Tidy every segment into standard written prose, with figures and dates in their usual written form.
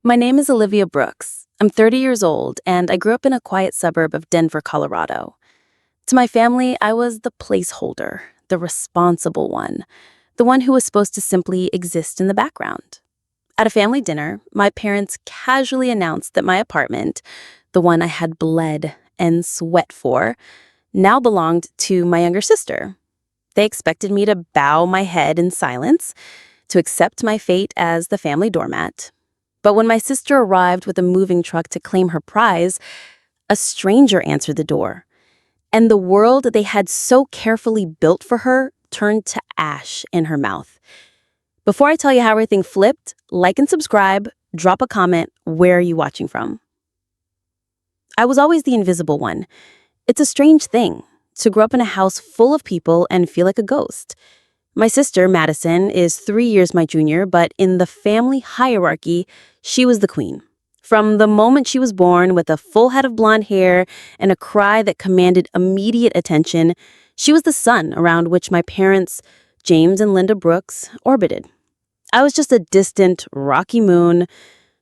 My name is Olivia Brooks. I'm 30 years old, and I grew up in a quiet suburb of Denver, Colorado. To my family, I was the placeholder, the responsible one, the one who was supposed to simply exist in the background. At a family dinner, my parents casually announced that my apartment, the one I had bled and sweat for, now belonged to my younger sister. They expected me to bow my head in silence, to accept my fate as the family doormat. But when my sister arrived with a moving truck to claim her prize, a stranger answered the door, and the world they had so carefully built for her turned to ash in her mouth. Before I tell you how everything flipped, like and subscribe, drop a comment. Where are you watching from? I was always the invisible one. It's a strange thing to grow up in a house full of people and feel like a ghost. My sister, Madison, is 3 years my junior, but in the family hierarchy, she was the queen. From the moment she was born, with a full head of blonde hair and a cry that commanded immediate attention, she was the sun around which my parents, James and Linda Brooks, orbited. I was just a distant, rocky moon,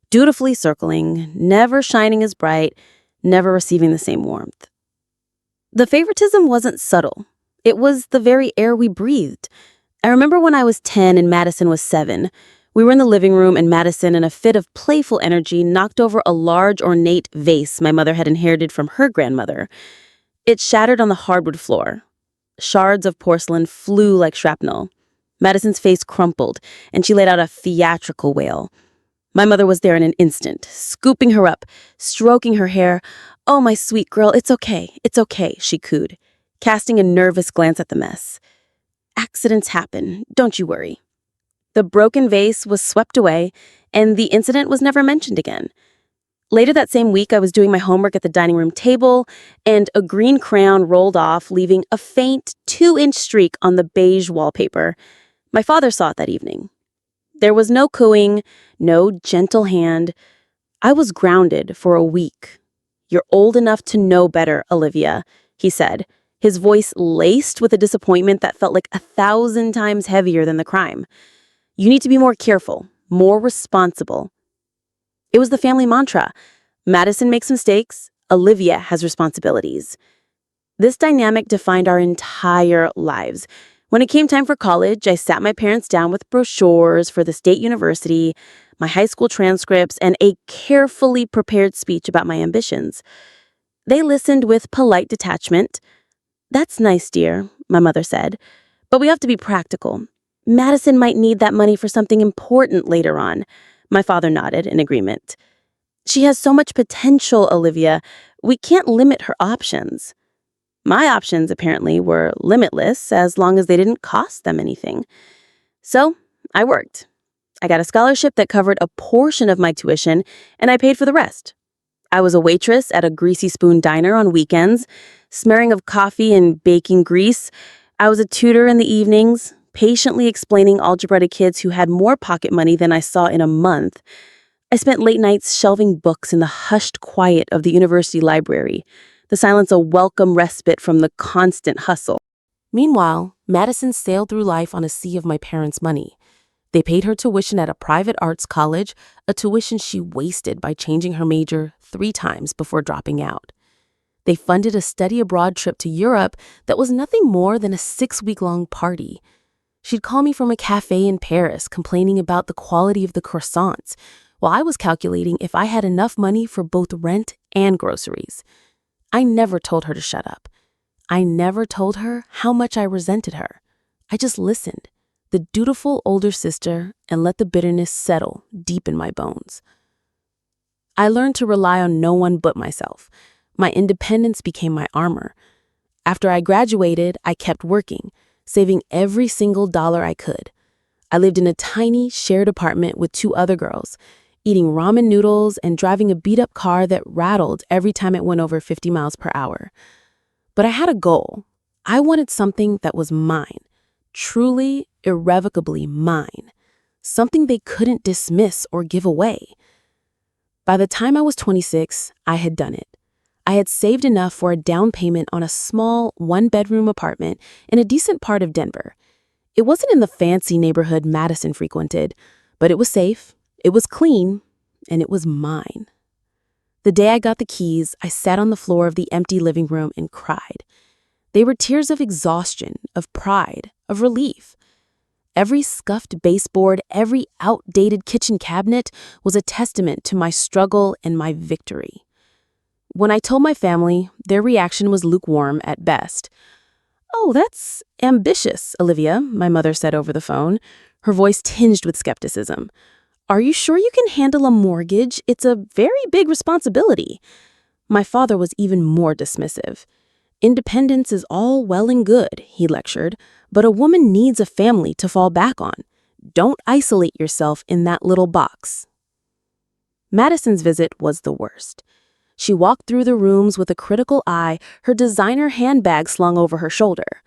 dutifully circling, never shining as bright, never receiving the same warmth. The favoritism wasn't subtle. It was the very air we breathed. I remember when I was 10 and Madison was 7. We were in the living room and Madison, in a fit of playful energy, knocked over a large ornate vase my mother had inherited from her grandmother. It shattered on the hardwood floor. Shards of porcelain flew like shrapnel. Madison's face crumpled, and she let out a theatrical wail. My mother was there in an instant, scooping her up, stroking her hair. "Oh, my sweet girl, it's okay," she cooed, casting a nervous glance at the mess. "Accidents happen, don't you worry." The broken vase was swept away, and the incident was never mentioned again. Later that same week, I was doing my homework at the dining room table, and a green crayon rolled off, leaving a faint 2-inch streak on the beige wallpaper. My father saw it that evening. There was no cooing, no gentle hand. I was grounded for a week. "You're old enough to know better, Olivia," he said, his voice laced with a disappointment that felt like 1,000 times heavier than the crime. "You need to be more careful, more responsible." It was the family mantra. Madison makes mistakes, Olivia has responsibilities. This dynamic defined our entire lives. When it came time for college, I sat my parents down with brochures for the state university, my high school transcripts, and a carefully prepared speech about my ambitions. They listened with polite detachment. "That's nice, dear," my mother said, "but we have to be practical. Madison might need that money for something important later on." My father nodded in agreement. "She has so much potential, Olivia. We can't limit her options." My options, apparently, were limitless as long as they didn't cost them anything. So I worked. I got a scholarship that covered a portion of my tuition, and I paid for the rest. I was a waitress at a greasy spoon diner on weekends, smearing of coffee and baking grease. I was a tutor in the evenings, patiently explaining algebra to kids who had more pocket money than I saw in a month. I spent late nights shelving books in the hushed quiet of the university library, the silence a welcome respite from the constant hustle. Meanwhile, Madison sailed through life on a sea of my parents' money. They paid her tuition at a private arts college, a tuition she wasted by changing her major 3 times before dropping out. They funded a study abroad trip to Europe that was nothing more than a 6-week-long party. She'd call me from a cafe in Paris, complaining about the quality of the croissants, while I was calculating if I had enough money for both rent and groceries. I never told her to shut up. I never told her how much I resented her. I just listened, the dutiful older sister, and let the bitterness settle deep in my bones. I learned to rely on no one but myself. My independence became my armor. After I graduated, I kept working, saving every single dollar I could. I lived in a tiny shared apartment with 2 other girls, eating ramen noodles and driving a beat-up car that rattled every time it went over 50 miles per hour. But I had a goal. I wanted something that was mine, truly, irrevocably mine, something they couldn't dismiss or give away. By the time I was 26, I had done it. I had saved enough for a down payment on a small 1-bedroom apartment in a decent part of Denver. It wasn't in the fancy neighborhood Madison frequented, but it was safe. It was clean, and it was mine. The day I got the keys, I sat on the floor of the empty living room and cried. They were tears of exhaustion, of pride, of relief. Every scuffed baseboard, every outdated kitchen cabinet was a testament to my struggle and my victory. When I told my family, their reaction was lukewarm at best. "Oh, that's ambitious, Olivia," my mother said over the phone, her voice tinged with skepticism. "Are you sure you can handle a mortgage? It's a very big responsibility." My father was even more dismissive. "Independence is all well and good," he lectured, "but a woman needs a family to fall back on. Don't isolate yourself in that little box." Madison's visit was the worst. She walked through the rooms with a critical eye, her designer handbag slung over her shoulder.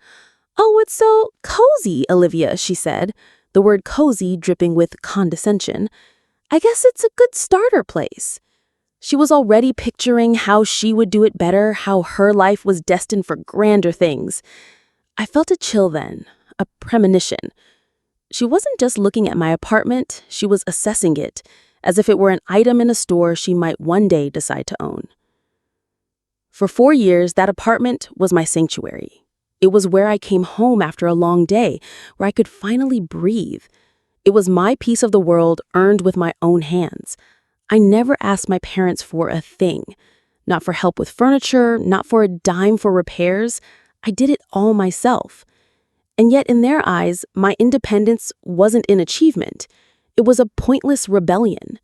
"Oh, it's so cozy, Olivia," she said, the word cozy dripping with condescension. "I guess it's a good starter place." She was already picturing how she would do it better, how her life was destined for grander things. I felt a chill then, a premonition. She wasn't just looking at my apartment, she was assessing it, as if it were an item in a store she might one day decide to own. For 4 years, that apartment was my sanctuary. It was where I came home after a long day, where I could finally breathe. It was my piece of the world earned with my own hands. I never asked my parents for a thing. Not for help with furniture, not for a dime for repairs. I did it all myself. And yet in their eyes, my independence wasn't an achievement. It was a pointless rebellion,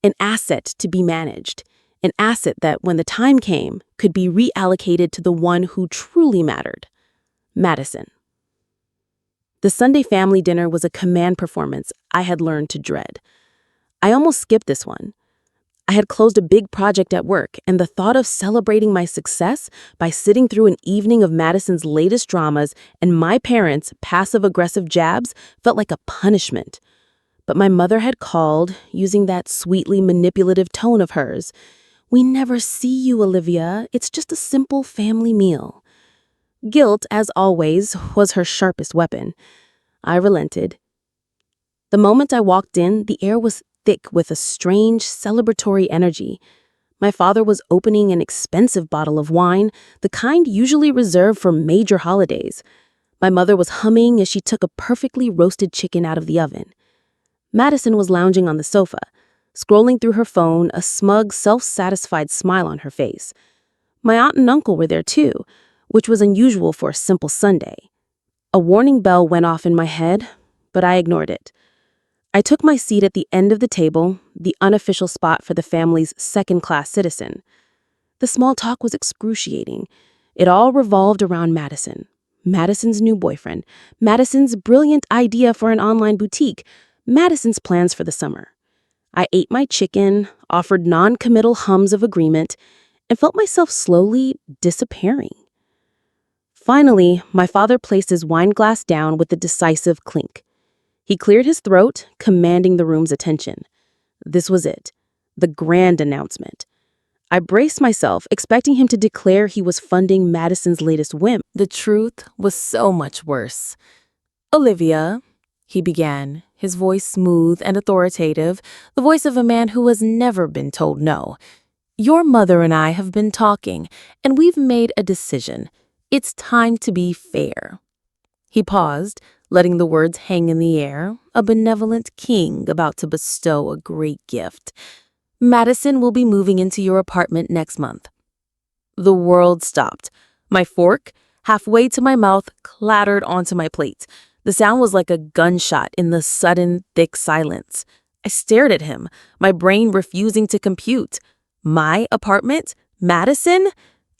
an asset to be managed, an asset that, when the time came, could be reallocated to the one who truly mattered, Madison. The Sunday family dinner was a command performance I had learned to dread. I almost skipped this one. I had closed a big project at work, and the thought of celebrating my success by sitting through an evening of Madison's latest dramas and my parents' passive-aggressive jabs felt like a punishment. But my mother had called, using that sweetly manipulative tone of hers. "We never see you, Olivia. It's just a simple family meal." Guilt, as always, was her sharpest weapon. I relented. The moment I walked in, the air was thick with a strange, celebratory energy. My father was opening an expensive bottle of wine, the kind usually reserved for major holidays. My mother was humming as she took a perfectly roasted chicken out of the oven. Madison was lounging on the sofa, scrolling through her phone, a smug, self-satisfied smile on her face. My aunt and uncle were there too, which was unusual for a simple Sunday. A warning bell went off in my head, but I ignored it. I took my seat at the end of the table, the unofficial spot for the family's second-class citizen. The small talk was excruciating. It all revolved around Madison. Madison's new boyfriend. Madison's brilliant idea for an online boutique. Madison's plans for the summer. I ate my chicken, offered non-committal hums of agreement, and felt myself slowly disappearing. Finally, my father placed his wine glass down with a decisive clink. He cleared his throat, commanding the room's attention. This was it, the grand announcement. I braced myself, expecting him to declare he was funding Madison's latest whim. The truth was so much worse. "Olivia," he began, his voice smooth and authoritative, the voice of a man who has never been told no. "Your mother and I have been talking, and we've made a decision. It's time to be fair." He paused, letting the words hang in the air, a benevolent king about to bestow a great gift. "Madison will be moving into your apartment next month." The world stopped. My fork, halfway to my mouth, clattered onto my plate. The sound was like a gunshot in the sudden, thick silence. I stared at him, my brain refusing to compute. My apartment? Madison?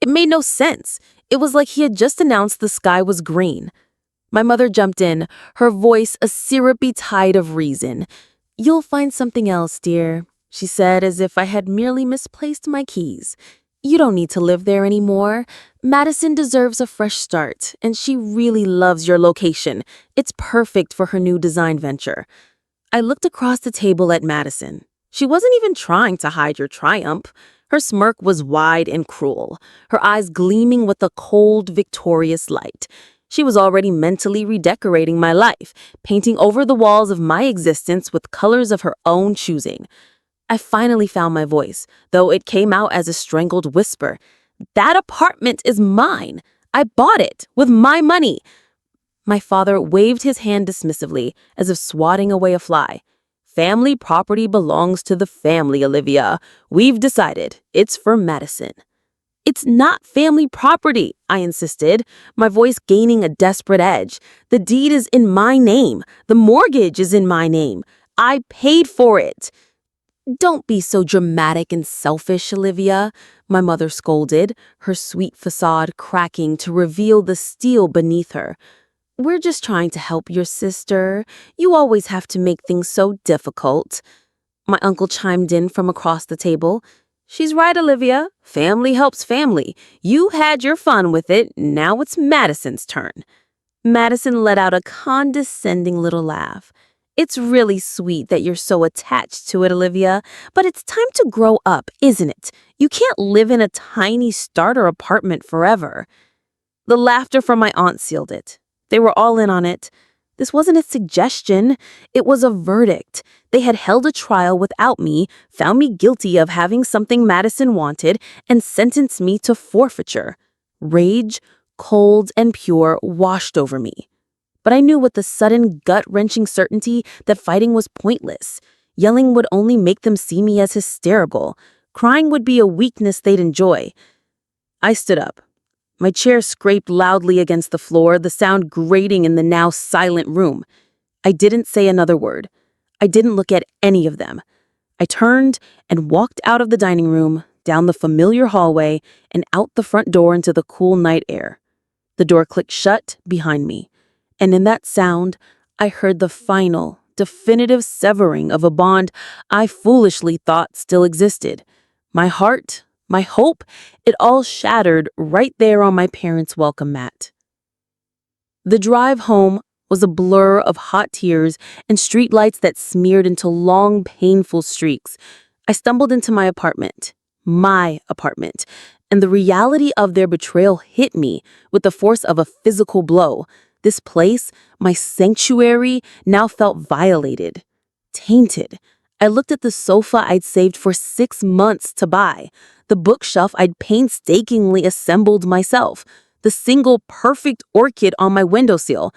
It made no sense. It was like he had just announced the sky was green. My mother jumped in, her voice a syrupy tide of reason. "You'll find something else, dear," she said, as if I had merely misplaced my keys. "You don't need to live there anymore. Madison deserves a fresh start, and she really loves your location. It's perfect for her new design venture." I looked across the table at Madison. She wasn't even trying to hide her triumph. Her smirk was wide and cruel, her eyes gleaming with a cold, victorious light. She was already mentally redecorating my life, painting over the walls of my existence with colors of her own choosing. I finally found my voice, though it came out as a strangled whisper. That apartment is mine. I bought it with my money. My father waved his hand dismissively, as if swatting away a fly. Family property belongs to the family, Olivia. We've decided it's for Madison. It's not family property, I insisted, my voice gaining a desperate edge. The deed is in my name. The mortgage is in my name. I paid for it. Don't be so dramatic and selfish, Olivia, my mother scolded, her sweet facade cracking to reveal the steel beneath her. We're just trying to help your sister. You always have to make things so difficult. My uncle chimed in from across the table. She's right, Olivia. Family helps family. You had your fun with it. Now it's Madison's turn. Madison let out a condescending little laugh. It's really sweet that you're so attached to it, Olivia, but it's time to grow up, isn't it? You can't live in a tiny starter apartment forever. The laughter from my aunt sealed it. They were all in on it. This wasn't a suggestion. It was a verdict. They had held a trial without me, found me guilty of having something Madison wanted, and sentenced me to forfeiture. Rage, cold and pure, washed over me. But I knew with the sudden, gut-wrenching certainty that fighting was pointless. Yelling would only make them see me as hysterical. Crying would be a weakness they'd enjoy. I stood up. My chair scraped loudly against the floor, the sound grating in the now silent room. I didn't say another word. I didn't look at any of them. I turned and walked out of the dining room, down the familiar hallway, and out the front door into the cool night air. The door clicked shut behind me, and in that sound, I heard the final, definitive severing of a bond I foolishly thought still existed. My heart, my hope, it all shattered right there on my parents' welcome mat. The drive home was a blur of hot tears and streetlights that smeared into long, painful streaks. I stumbled into my apartment, and the reality of their betrayal hit me with the force of a physical blow. This place, my sanctuary, now felt violated, tainted. I looked at the sofa I'd saved for 6 months to buy, the bookshelf I'd painstakingly assembled myself, the single perfect orchid on my windowsill.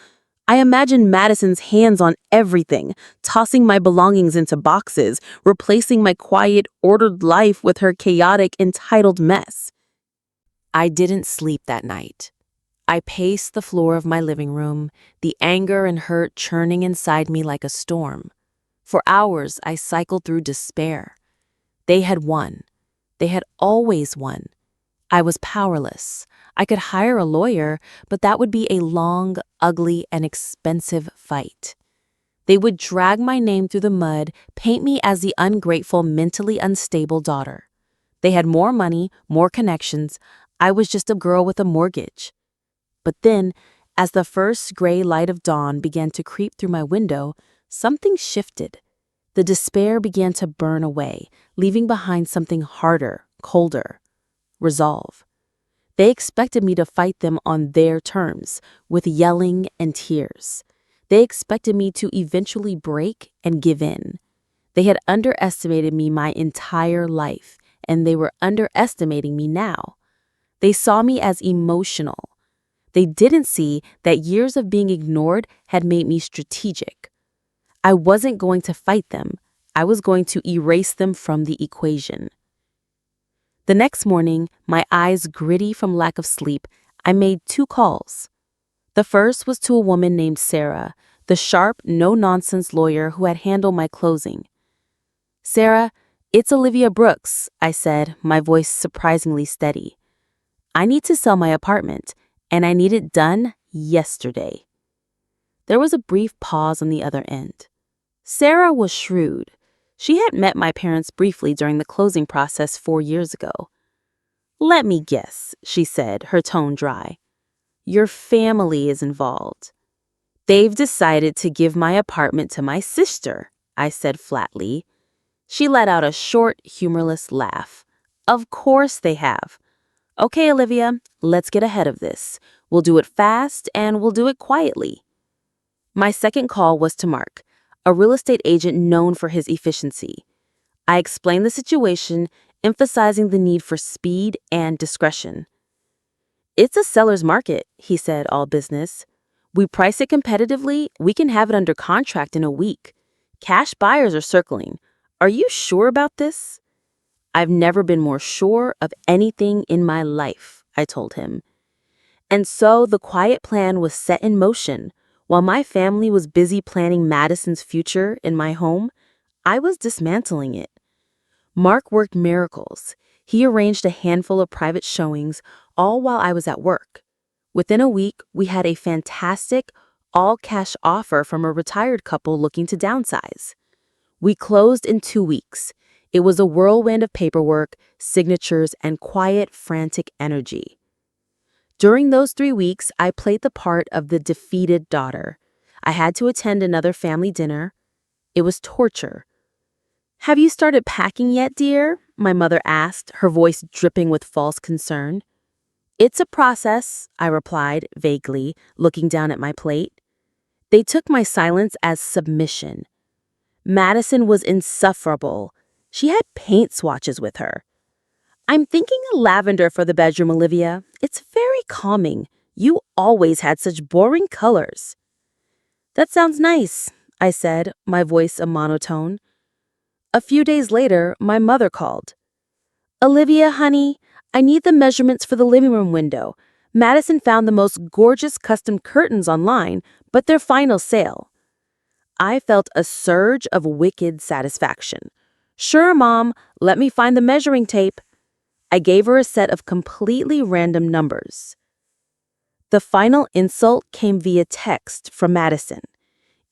I imagined Madison's hands on everything, tossing my belongings into boxes, replacing my quiet, ordered life with her chaotic, entitled mess. I didn't sleep that night. I paced the floor of my living room, the anger and hurt churning inside me like a storm. For hours, I cycled through despair. They had won. They had always won. I was powerless. I could hire a lawyer, but that would be a long, ugly, and expensive fight. They would drag my name through the mud, paint me as the ungrateful, mentally unstable daughter. They had more money, more connections. I was just a girl with a mortgage. But then, as the first gray light of dawn began to creep through my window, something shifted. The despair began to burn away, leaving behind something harder, colder. Resolve. They expected me to fight them on their terms, with yelling and tears. They expected me to eventually break and give in. They had underestimated me my entire life, and they were underestimating me now. They saw me as emotional. They didn't see that years of being ignored had made me strategic. I wasn't going to fight them. I was going to erase them from the equation. The next morning, my eyes gritty from lack of sleep, I made 2 calls. The first was to a woman named Sarah, the sharp, no-nonsense lawyer who had handled my closing. "Sarah, it's Olivia Brooks," I said, my voice surprisingly steady. "I need to sell my apartment, and I need it done yesterday." There was a brief pause on the other end. Sarah was shrewd. She had met my parents briefly during the closing process 4 years ago. "Let me guess," she said, her tone dry. "Your family is involved." "They've decided to give my apartment to my sister," I said flatly. She let out a short, humorless laugh. "Of course they have. Okay, Olivia, let's get ahead of this. We'll do it fast and we'll do it quietly." My second call was to Mark, a real estate agent known for his efficiency. I explained the situation, emphasizing the need for speed and discretion. "It's a seller's market," he said, all business. "We price it competitively, we can have it under contract in a week. Cash buyers are circling. Are you sure about this?" "I've never been more sure of anything in my life," I told him. And so the quiet plan was set in motion. While my family was busy planning Madison's future in my home, I was dismantling it. Mark worked miracles. He arranged a handful of private showings, all while I was at work. Within a week, we had a fantastic, all-cash offer from a retired couple looking to downsize. We closed in 2 weeks. It was a whirlwind of paperwork, signatures, and quiet, frantic energy. During those 3 weeks, I played the part of the defeated daughter. I had to attend another family dinner. It was torture. "Have you started packing yet, dear?" my mother asked, her voice dripping with false concern. "It's a process," I replied vaguely, looking down at my plate. They took my silence as submission. Madison was insufferable. She had paint swatches with her. "I'm thinking a lavender for the bedroom, Olivia. It's very calming. You always had such boring colors." "That sounds nice," I said, my voice a monotone. A few days later, my mother called. "Olivia, honey, I need the measurements for the living room window. Madison found the most gorgeous custom curtains online, but they're final sale." I felt a surge of wicked satisfaction. "Sure, Mom, let me find the measuring tape." I gave her a set of completely random numbers. The final insult came via text from Madison.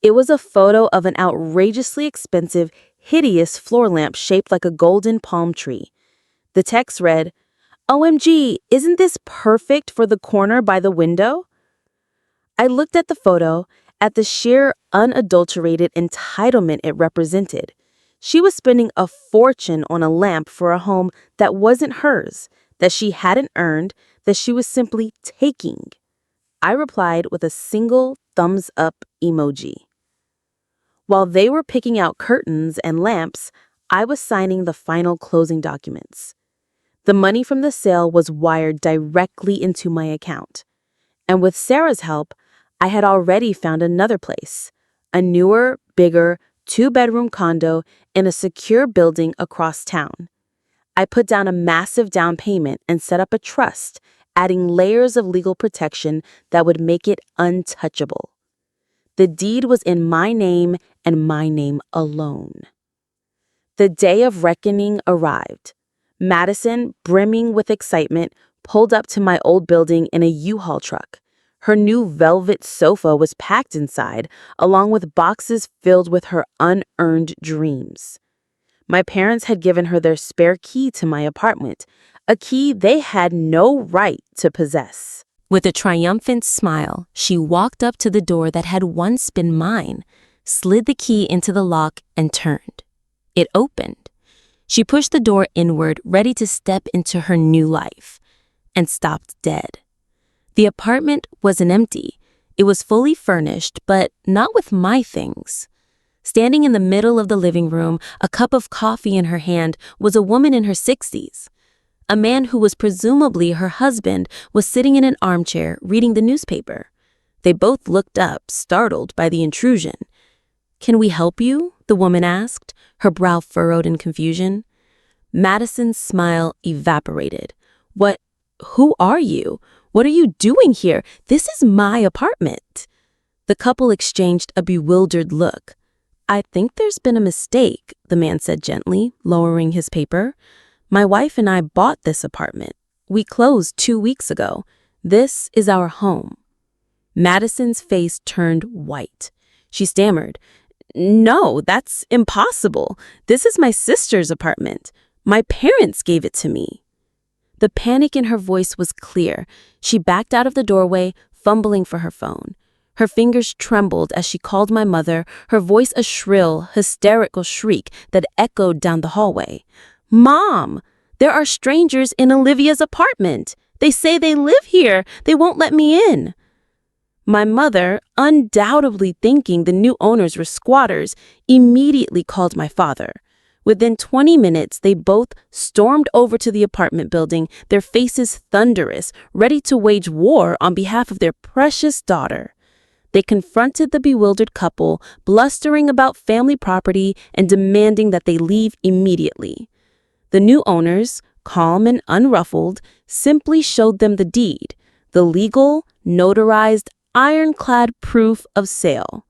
It was a photo of an outrageously expensive, hideous floor lamp shaped like a golden palm tree. The text read, "OMG, isn't this perfect for the corner by the window?" I looked at the photo, at the sheer, unadulterated entitlement it represented. She was spending a fortune on a lamp for a home that wasn't hers, that she hadn't earned, that she was simply taking. I replied with a single thumbs-up emoji. While they were picking out curtains and lamps, I was signing the final closing documents. The money from the sale was wired directly into my account. And with Sarah's help, I had already found another place, a newer, bigger, 2-bedroom condo in a secure building across town. I put down a massive down payment and set up a trust, adding layers of legal protection that would make it untouchable. The deed was in my name and my name alone. The day of reckoning arrived. Madison, brimming with excitement, pulled up to my old building in a U-Haul truck. Her new velvet sofa was packed inside, along with boxes filled with her unearned dreams. My parents had given her their spare key to my apartment, a key they had no right to possess. With a triumphant smile, she walked up to the door that had once been mine, slid the key into the lock, and turned. It opened. She pushed the door inward, ready to step into her new life, and stopped dead. The apartment wasn't empty. It was fully furnished, but not with my things. Standing in the middle of the living room, a cup of coffee in her hand, was a woman in her 60s. A man who was presumably her husband was sitting in an armchair reading the newspaper. They both looked up, startled by the intrusion. "Can we help you?" the woman asked, her brow furrowed in confusion. Madison's smile evaporated. Who are you? What are you doing here? This is my apartment." The couple exchanged a bewildered look. "I think there's been a mistake," the man said gently, lowering his paper. "My wife and I bought this apartment. We closed 2 weeks ago. This is our home." Madison's face turned white. She stammered, "No, that's impossible. This is my sister's apartment. My parents gave it to me." The panic in her voice was clear. She backed out of the doorway, fumbling for her phone. Her fingers trembled as she called my mother, her voice a shrill, hysterical shriek that echoed down the hallway. "Mom, there are strangers in Olivia's apartment. They say they live here. They won't let me in." My mother, undoubtedly thinking the new owners were squatters, immediately called my father. Within 20 minutes, they both stormed over to the apartment building, their faces thunderous, ready to wage war on behalf of their precious daughter. They confronted the bewildered couple, blustering about family property and demanding that they leave immediately. The new owners, calm and unruffled, simply showed them the deed, the legal, notarized, ironclad proof of sale.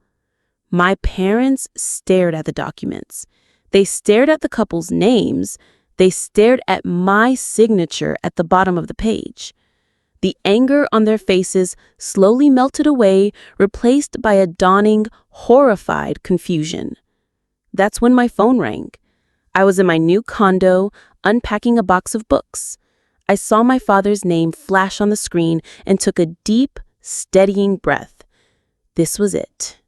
My parents stared at the documents. They stared at the couple's names. They stared at my signature at the bottom of the page. The anger on their faces slowly melted away, replaced by a dawning, horrified confusion. That's when my phone rang. I was in my new condo, unpacking a box of books. I saw my father's name flash on the screen and took a deep, steadying breath. This was it.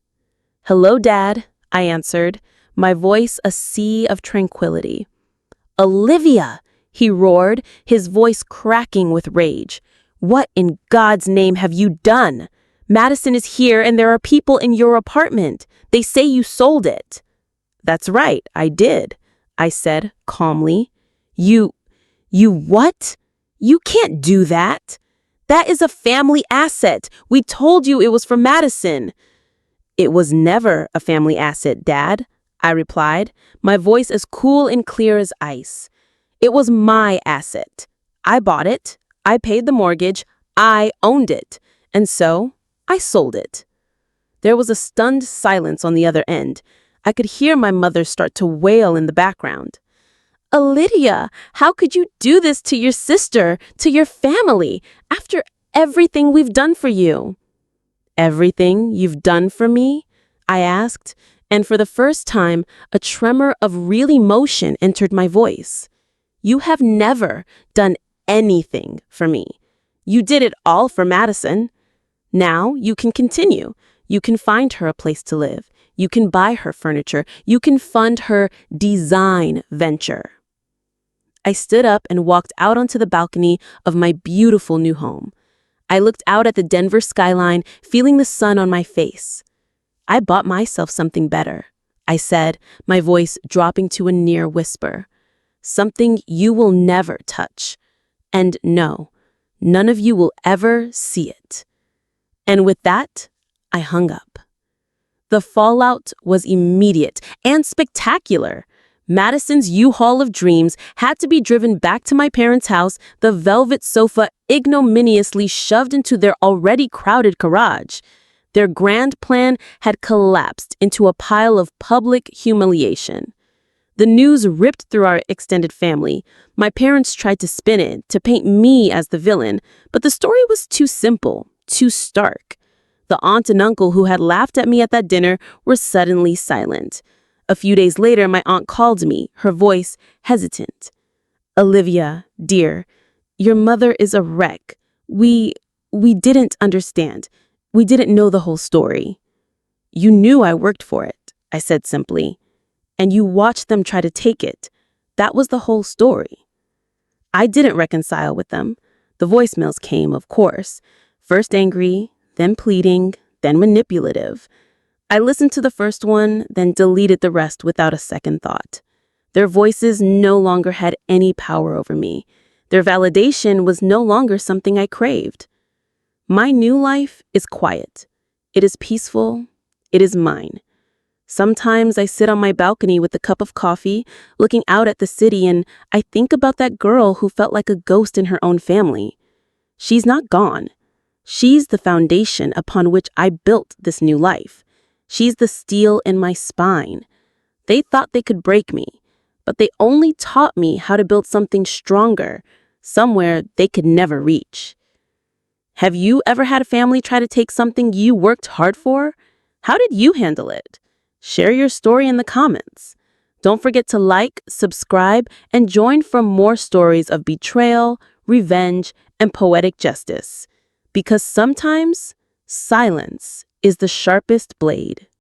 "Hello, Dad," I answered, my voice a sea of tranquility. "Olivia!" he roared, his voice cracking with rage. "What in God's name have you done? Madison is here and there are people in your apartment. They say you sold it." "That's right, I did," I said calmly. You what? You can't do that. That is a family asset. We told you it was for Madison." "It was never a family asset, Dad," I replied, my voice as cool and clear as ice. "It was my asset. I bought it. I paid the mortgage. I owned it. And so I sold it." There was a stunned silence on the other end. I could hear my mother start to wail in the background. "Olivia, how could you do this to your sister, to your family, after everything we've done for you?" "Everything you've done for me?" I asked, and for the first time, a tremor of real emotion entered my voice. "You have never done anything for me. You did it all for Madison. Now you can continue. You can find her a place to live. You can buy her furniture. You can fund her design venture." I stood up and walked out onto the balcony of my beautiful new home. I looked out at the Denver skyline, feeling the sun on my face. "I bought myself something better," I said, my voice dropping to a near whisper. "Something you will never touch. And no, none of you will ever see it." And with that, I hung up. The fallout was immediate and spectacular. Madison's U-Haul of dreams had to be driven back to my parents' house, the velvet sofa ignominiously shoved into their already crowded garage. Their grand plan had collapsed into a pile of public humiliation. The news ripped through our extended family. My parents tried to spin it, to paint me as the villain, but the story was too simple, too stark. The aunt and uncle who had laughed at me at that dinner were suddenly silent. A few days later, my aunt called me, her voice hesitant. "Olivia, dear, your mother is a wreck. We didn't understand. We didn't know the whole story." "You knew I worked for it," I said simply. "And you watched them try to take it. That was the whole story." I didn't reconcile with them. The voicemails came, of course. First angry, then pleading, then manipulative. I listened to the first one, then deleted the rest without a second thought. Their voices no longer had any power over me. Their validation was no longer something I craved. My new life is quiet. It is peaceful. It is mine. Sometimes I sit on my balcony with a cup of coffee, looking out at the city, and I think about that girl who felt like a ghost in her own family. She's not gone. She's the foundation upon which I built this new life. She's the steel in my spine. They thought they could break me, but they only taught me how to build something stronger, somewhere they could never reach. Have you ever had a family try to take something you worked hard for? How did you handle it? Share your story in the comments. Don't forget to like, subscribe, and join for more stories of betrayal, revenge, and poetic justice. Because sometimes silence is the sharpest blade.